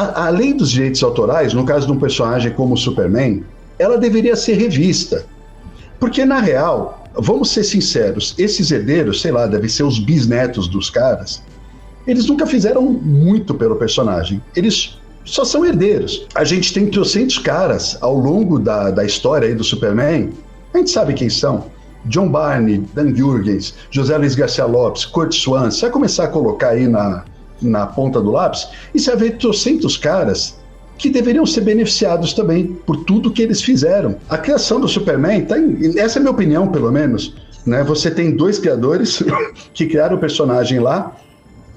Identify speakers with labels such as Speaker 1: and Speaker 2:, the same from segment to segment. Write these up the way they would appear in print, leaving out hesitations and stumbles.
Speaker 1: a lei dos direitos autorais, no caso de um personagem como o Superman, ela deveria ser revista. Porque, na real, vamos ser sinceros, esses herdeiros, sei lá, devem ser os bisnetos dos caras, eles nunca fizeram muito pelo personagem. Eles só são herdeiros. A gente tem 300 caras ao longo da história aí do Superman, a gente sabe quem são. John Barney, Dan Jurgens, José Luiz Garcia Lopes, Curt Swan. Você vai começar a colocar aí na ponta do lápis e você vai ver 300 caras que deveriam ser beneficiados também por tudo que eles fizeram. A criação do Superman, essa é a minha opinião, pelo menos, né? Você tem 2 criadores que criaram o personagem lá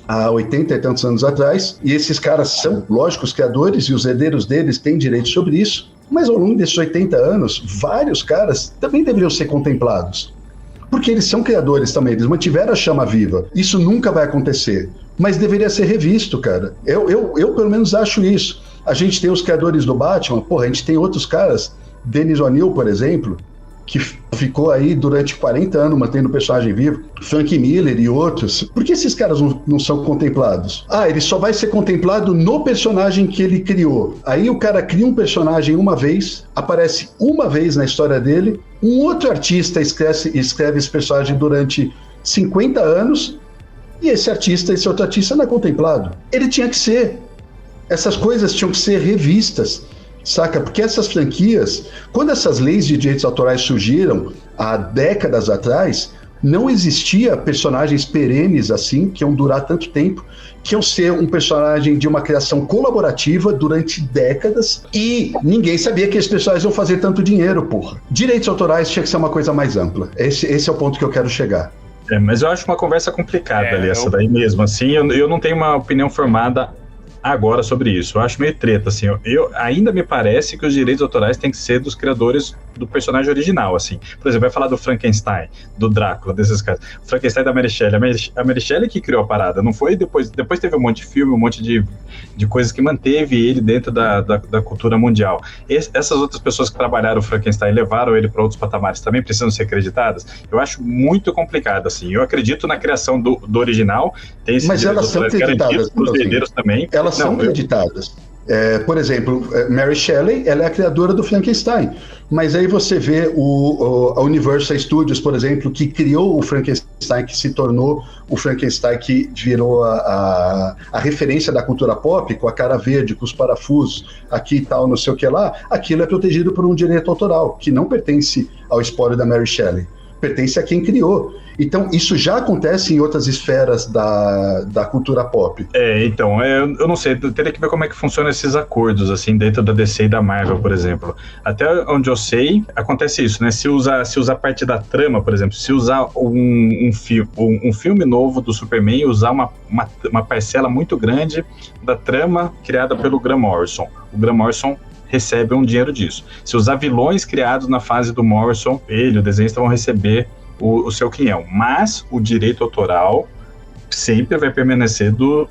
Speaker 1: há 80 e tantos anos atrás, e esses caras são, lógico, os criadores, e os herdeiros deles têm direito sobre isso, mas ao longo desses 80 anos, vários caras também deveriam ser contemplados, porque eles são criadores também, eles mantiveram a chama viva. Isso nunca vai acontecer, mas deveria ser revisto, cara. Eu pelo menos acho isso. A gente tem os criadores do Batman, porra, a gente tem outros caras, Dennis O'Neil, por exemplo, que ficou aí durante 40 anos mantendo o personagem vivo, Frank Miller e outros. Por que esses caras não são contemplados? Ele só vai ser contemplado no personagem que ele criou. Aí o cara cria um personagem uma vez, aparece uma vez na história dele, um outro artista escreve esse personagem durante 50 anos, e esse outro artista não é contemplado. Ele tinha que ser. Essas coisas tinham que ser revistas, saca? Porque essas franquias, quando essas leis de direitos autorais surgiram há décadas atrás, não existia personagens perenes assim, que iam durar tanto tempo, que iam ser um personagem de uma criação colaborativa durante décadas, e ninguém sabia que esses personagens iam fazer tanto dinheiro, porra. Direitos autorais tinha que ser uma coisa mais ampla. Esse é o ponto que eu quero chegar.
Speaker 2: Mas eu acho uma conversa complicada ali, essa daí mesmo, assim, eu não tenho uma opinião formada agora sobre isso. Eu acho meio treta, assim. Eu ainda me parece que os direitos autorais têm que ser dos criadores do personagem original, assim. Por exemplo, vai falar do Frankenstein, do Drácula, desses casos. O Frankenstein da Mary Shelley. A Mary Shelley que criou a parada, não foi depois teve um monte de filme, um monte de coisas que manteve ele dentro da cultura mundial. Essas outras pessoas que trabalharam o Frankenstein e levaram ele para outros patamares também precisam ser acreditadas? Eu acho muito complicado, assim. Eu acredito na criação do original, tem esses
Speaker 1: mas elas são acreditadas,
Speaker 2: os herdeiros também.
Speaker 1: Elas são acreditadas. Por exemplo, Mary Shelley, ela é a criadora do Frankenstein, mas aí você vê a Universal Studios, por exemplo, que criou o Frankenstein, que se tornou o Frankenstein que virou a referência da cultura pop, com a cara verde, com os parafusos aqui e tal, não sei o que lá. Aquilo é protegido por um direito autoral, que não pertence ao espólio da Mary Shelley, pertence a quem criou. Então, isso já acontece em outras esferas da cultura pop.
Speaker 2: Então, eu não sei, eu teria que ver como é que funcionam esses acordos, assim, dentro da DC e da Marvel, por exemplo. Até onde eu sei, acontece isso, né? Se usar parte da trama, por exemplo, se usar um filme novo do Superman, usar uma parcela muito grande da trama criada pelo Grant Morrison. O Grant Morrison recebe um dinheiro disso. Se usar vilões criados na fase do Morrison, o desenhista vão receber o seu quinhão, mas o direito autoral sempre vai permanecer do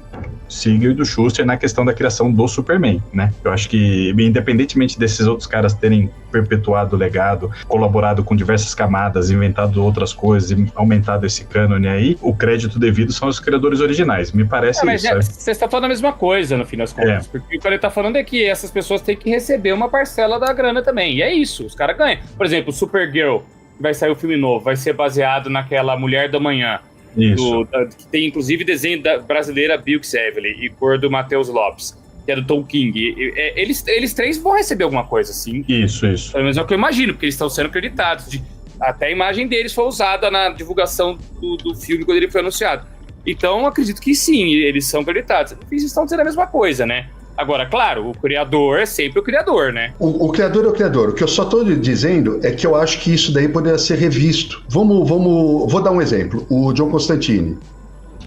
Speaker 2: Siegel e do Shuster na questão da criação do Superman, né? Eu acho que, independentemente desses outros caras terem perpetuado o legado, colaborado com diversas camadas, inventado outras coisas e aumentado esse cânone aí, o crédito devido são os criadores originais, me parece
Speaker 3: mas
Speaker 2: isso.
Speaker 3: Você está falando a mesma coisa, no fim das contas, porque o que ele está falando é que essas pessoas têm que receber uma parcela da grana também, e é isso, os caras ganham. Por exemplo, o Supergirl, vai sair o filme novo, vai ser baseado naquela Mulher da Manhã, que tem inclusive desenho da brasileira Bilks Evely e cor do Matheus Lopes, que é do Tom King. Eles três vão receber alguma coisa, assim.
Speaker 2: Isso.
Speaker 3: Pelo menos é o que eu imagino, porque eles estão sendo acreditados. Até a imagem deles foi usada na divulgação do filme quando ele foi anunciado. Então, acredito que sim, eles são acreditados. Eles estão dizendo a mesma coisa, né? Agora, claro, o criador é sempre o criador, né?
Speaker 1: O criador é o criador. O que eu só estou dizendo é que eu acho que isso daí poderia ser revisto. Vou dar um exemplo. O John Constantine.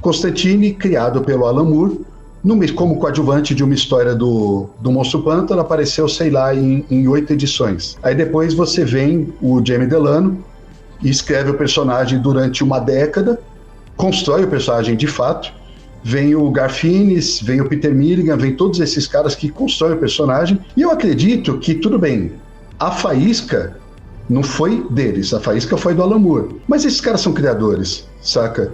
Speaker 1: Constantine, criado pelo Alan Moore, como coadjuvante de uma história do Monstro Pântano, apareceu, sei lá, em 8 edições. Aí depois você vem o Jamie Delano e escreve o personagem durante uma década, constrói o personagem de fato. Vem o Garfienes, vem o Peter Milligan, vem todos esses caras que constroem o personagem. E eu acredito que, tudo bem, a faísca não foi deles, a faísca foi do Alan Moore. Mas esses caras são criadores, saca?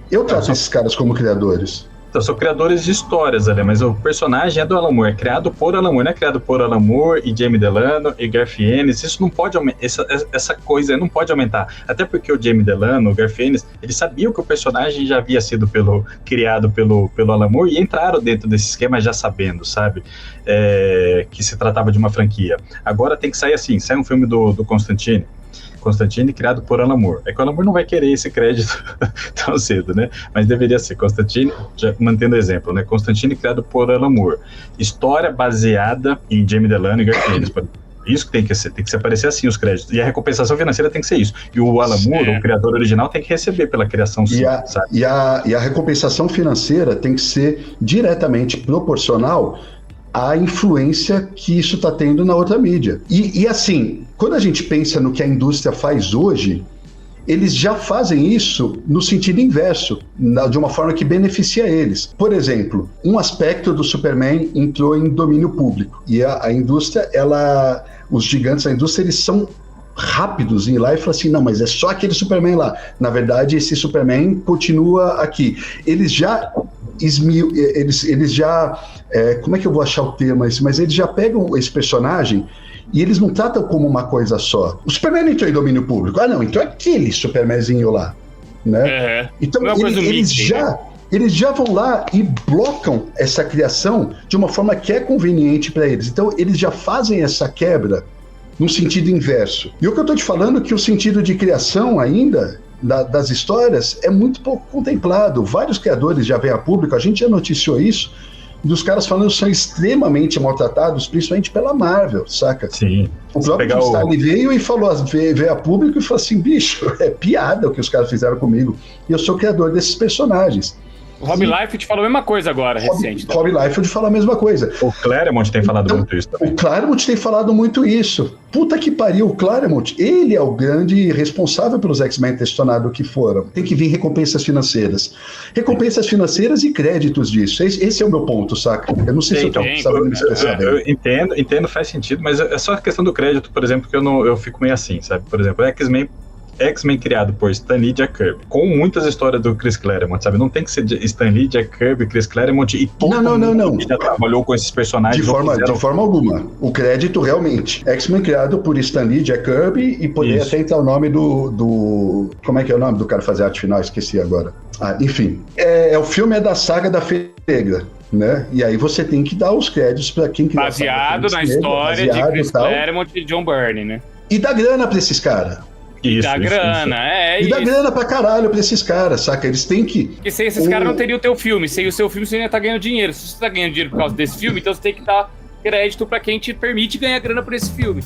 Speaker 1: Eu trato esses caras como criadores.
Speaker 2: Então, são criadores de histórias ali, mas o personagem é do Alan Moore, é criado por Alan Moore, não é criado por Alan Moore e Jamie Delano e Garth Ennis. Isso não pode aumentar, essa coisa não pode aumentar. Até porque o Jamie Delano, o Garth Ennis, eles sabiam que o personagem já havia sido criado pelo Alan Moore e entraram dentro desse esquema já sabendo, sabe? Que se tratava de uma franquia. Agora tem que sair assim, sai um filme do Constantine criado por Alan Moore. É que o Alan Moore não vai querer esse crédito tão cedo, né? Mas deveria ser Constantine, já mantendo o exemplo, né? Constantine criado por Alan Moore. História baseada em Jamie Delano e Garth Ennis. Isso que tem que se aparecer assim os créditos. E a recompensação financeira tem que ser isso. E o Alan Moore, o criador original, tem que receber pela criação sabe?
Speaker 1: E a recompensação financeira tem que ser diretamente proporcional à influência que isso está tendo na outra mídia. E assim, quando a gente pensa no que a indústria faz hoje, eles já fazem isso no sentido inverso, de uma forma que beneficia eles. Por exemplo, um aspecto do Superman entrou em domínio público. E a indústria, os gigantes da indústria, eles são rápidos em ir lá e falar assim, não, mas é só aquele Superman lá. Na verdade, esse Superman continua aqui. Eles já como é que eu vou achar o termo esse? Mas eles já pegam esse personagem e eles não tratam como uma coisa só. O Superman entrou em domínio público. Ah, não, então é aquele Supermanzinho lá, né? Então eles já vão lá e blocam essa criação de uma forma que é conveniente para eles. Então eles já fazem essa quebra no sentido inverso. E o que eu estou te falando é que o sentido de criação ainda das histórias é muito pouco contemplado. Vários criadores já vêm a público, a gente já noticiou isso, dos caras falando que são extremamente maltratados, principalmente pela Marvel, saca?
Speaker 2: Sim.
Speaker 1: O próprio Stanley veio e falou, veio a público e falou assim, bicho, é piada o que os caras fizeram comigo, e eu sou criador desses personagens.
Speaker 3: O Rob Liefeld falou a mesma coisa agora, recente.
Speaker 1: O Rob Liefeld falou a mesma coisa.
Speaker 2: O Claremont tem falado muito isso também.
Speaker 1: O Claremont tem falado muito isso. Puta que pariu, o Claremont, ele é o grande responsável pelos X-Men ter se tornado o que foram. Tem que vir recompensas financeiras. Recompensas financeiras e créditos disso. Esse é o meu ponto, saca? Eu não sei se eu tô sabendo me expressar bem.
Speaker 2: Eu entendo, faz sentido, mas é só a questão do crédito, por exemplo, que eu fico meio assim, sabe? Por exemplo, X-Men criado por Stan Lee e Jack Kirby, com muitas histórias do Chris Claremont, sabe? Não tem que ser Stan Lee, Jack Kirby, Chris Claremont e todo mundo que já trabalhou com esses personagens.
Speaker 1: De forma alguma. O crédito realmente. X-Men criado por Stan Lee, Jack Kirby e poderia até entrar o nome do... Como é que é o nome do cara fazer arte final? Esqueci agora. Enfim. O filme é da saga da Fênix Negra, né? E aí você tem que dar os créditos para quem criou.
Speaker 3: Baseado na história de Chris Claremont e John Byrne, né?
Speaker 1: E dá grana para esses caras.
Speaker 3: E dá grana.
Speaker 1: Dá grana pra caralho pra esses caras, saca? Eles têm que...
Speaker 3: Porque sem esses caras não teria o teu filme. Sem o seu filme você ia estar ganhando dinheiro. Se você tá ganhando dinheiro por causa desse filme, então você tem que dar crédito pra quem te permite ganhar grana por esse filme.